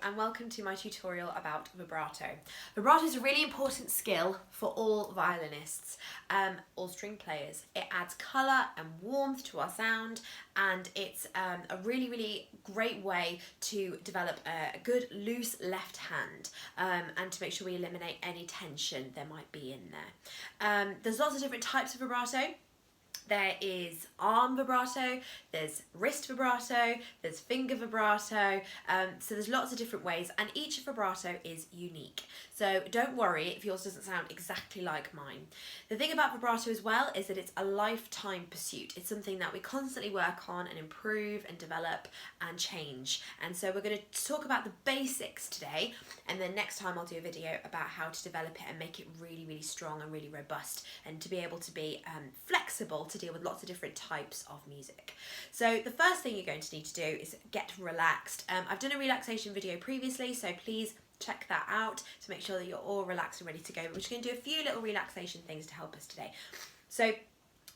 and welcome to my tutorial about vibrato. Vibrato is a really important skill for all violinists, all string players. It adds colour and warmth to our sound, and it's a really great way to develop a good loose left hand and to make sure we eliminate any tension there might be in there. There's lots of different types of vibrato. There is arm vibrato, there's wrist vibrato, there's finger vibrato, so there's lots of different ways, and each vibrato is unique. So don't worry if yours doesn't sound exactly like mine. The thing about vibrato as well is that it's a lifetime pursuit. It's something that we constantly work on and improve and develop and change. And so we're going to talk about the basics today, and then next time I'll do a video about how to develop it and make it really strong and really robust, and to be able to be flexible to deal with lots of different types of music. So the first thing you're going to need to do is get relaxed. I've done a relaxation video previously, so please check that out to make sure that you're all relaxed and ready to go. We're just going to do a few little relaxation things to help us today. So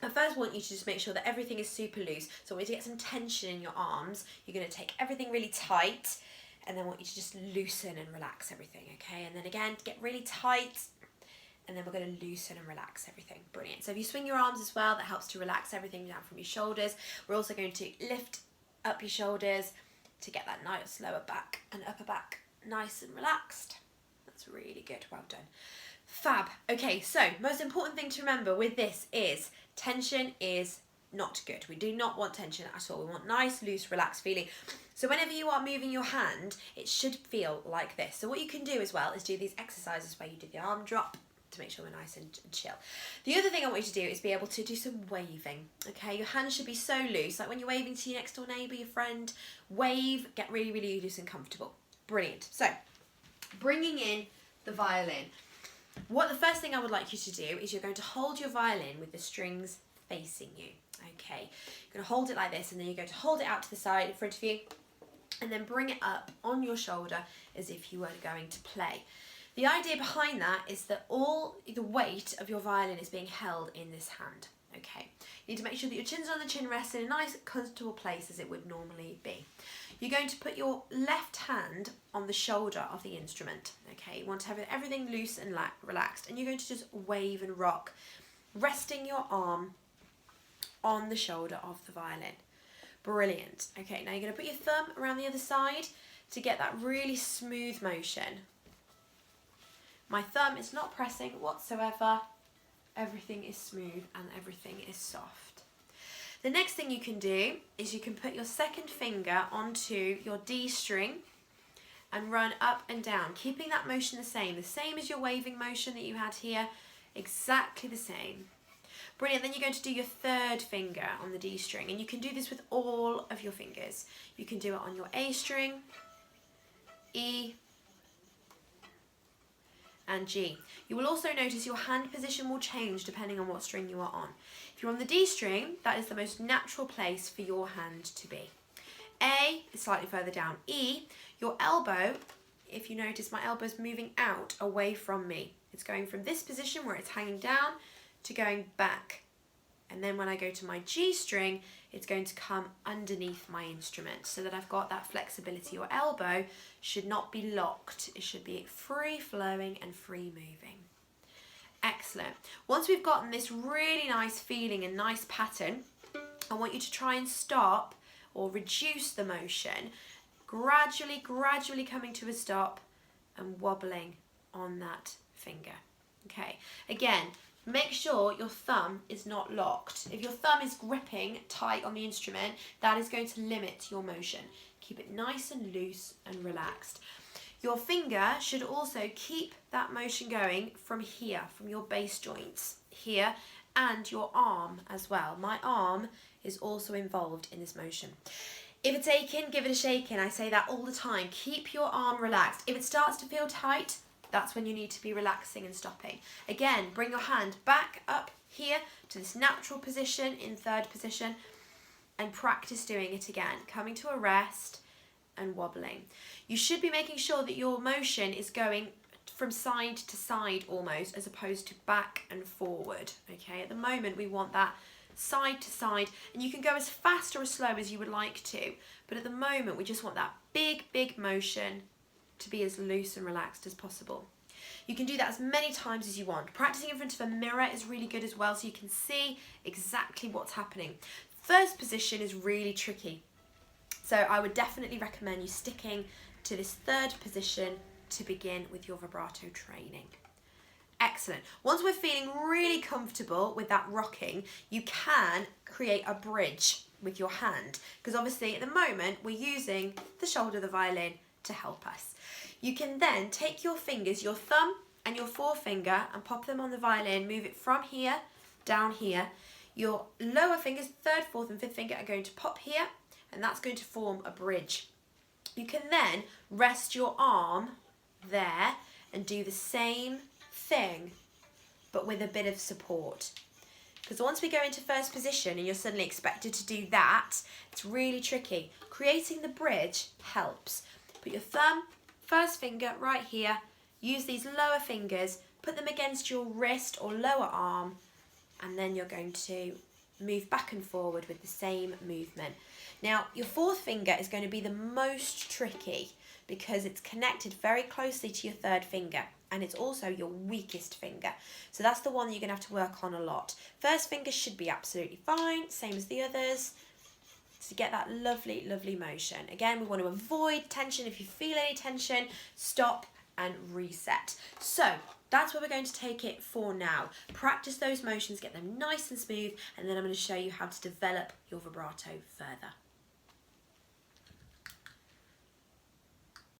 I first want you to just make sure that everything is super loose. So I want you to get some tension in your arms. You're going to take everything really tight, and then I want you to just loosen and relax everything, okay? And then again, get really tight, and then we're going to loosen and relax everything. Brilliant. So if you swing your arms as well, that helps to relax everything down from your shoulders. We're also going to lift up your shoulders to get that nice lower back and upper back nice and relaxed. That's really good. Well done. Fab. Okay, so most important thing to remember with this is tension is not good. We do not want tension at all. We want nice, loose, relaxed feeling. So whenever you are moving your hand, it should feel like this. So what you can do as well is do these exercises where you do the arm drop to make sure we're nice and chill. The other thing I want you to do is be able to do some waving, okay? Your hands should be so loose, like when you're waving to your next door neighbour, your friend, wave, get really loose and comfortable. Brilliant. So, bringing in the violin. The first thing I would like you to do is you're going to hold your violin with the strings facing you, okay? You're going to hold it like this, and then you're going to hold it out to the side in front of you, and then bring it up on your shoulder as if you were going to play. The idea behind that is that all the weight of your violin is being held in this hand, okay? You need to make sure that your chin's on the chin rest in a nice comfortable place as it would normally be. You're going to put your left hand on the shoulder of the instrument, okay? You want to have everything loose and relaxed, and you're going to just wave and rock, resting your arm on the shoulder of the violin. Brilliant. Okay, now you're going to put your thumb around the other side to get that really smooth motion. My thumb is not pressing whatsoever. Everything is smooth and everything is soft. The next thing you can do is you can put your second finger onto your D string and run up and down, keeping that motion the same as your waving motion that you had here, exactly the same. Brilliant. Then you're going to do your third finger on the D string, and you can do this with all of your fingers. You can do it on your A string, E, and G. You will also notice your hand position will change depending on what string you are on. If you're on the D string, that is the most natural place for your hand to be. A is slightly further down. E, your elbow, if you notice my elbow is moving out away from me. It's going from this position where it's hanging down to going back. And then when I go to my G string, it's going to come underneath my instrument so that I've got that flexibility. Your elbow should not be locked. It should be free flowing and free moving. Excellent. Once we've gotten this really nice feeling and nice pattern, I want you to try and stop or reduce the motion, gradually coming to a stop and wobbling on that finger. Okay, again, make sure your thumb is not locked. If your thumb is gripping tight on the instrument, that is going to limit your motion. Keep it nice and loose and relaxed. Your finger should also keep that motion going from here, from your bass joints here, and your arm as well. My arm is also involved in this motion. If it's aching, give it a shake in. I say that all the time. Keep your arm relaxed. If it starts to feel tight, that's when you need to be relaxing and stopping. Again, bring your hand back up here to this natural position in third position, and practice doing it again, coming to a rest and wobbling. You should be making sure that your motion is going from side to side almost, as opposed to back and forward. Okay, at the moment we want that side to side, and you can go as fast or as slow as you would like to, but at the moment we just want that big motion to be as loose and relaxed as possible. You can do that as many times as you want. Practicing in front of a mirror is really good as well, so you can see exactly what's happening. First position is really tricky, so I would definitely recommend you sticking to this third position to begin with your vibrato training. Excellent. Once we're feeling really comfortable with that rocking, you can create a bridge with your hand, because obviously at the moment we're using the shoulder of the violin to help us. You can then take your fingers, your thumb and your forefinger, and pop them on the violin, move it from here down here. Your lower fingers, third, fourth and fifth finger, are going to pop here, and that's going to form a bridge. You can then rest your arm there and do the same thing, but with a bit of support. Because once we go into first position and you're suddenly expected to do that, it's really tricky. Creating the bridge helps. Put your thumb, first finger right here, use these lower fingers, put them against your wrist or lower arm, and then you're going to move back and forward with the same movement. Now, your fourth finger is going to be the most tricky because it's connected very closely to your third finger, and it's also your weakest finger. So that's the one that you're going to have to work on a lot. First finger should be absolutely fine, same as the others, to get that lovely, lovely motion. Again, we want to avoid tension. If you feel any tension, stop and reset. So that's where we're going to take it for now. Practice those motions, get them nice and smooth, and then I'm going to show you how to develop your vibrato further.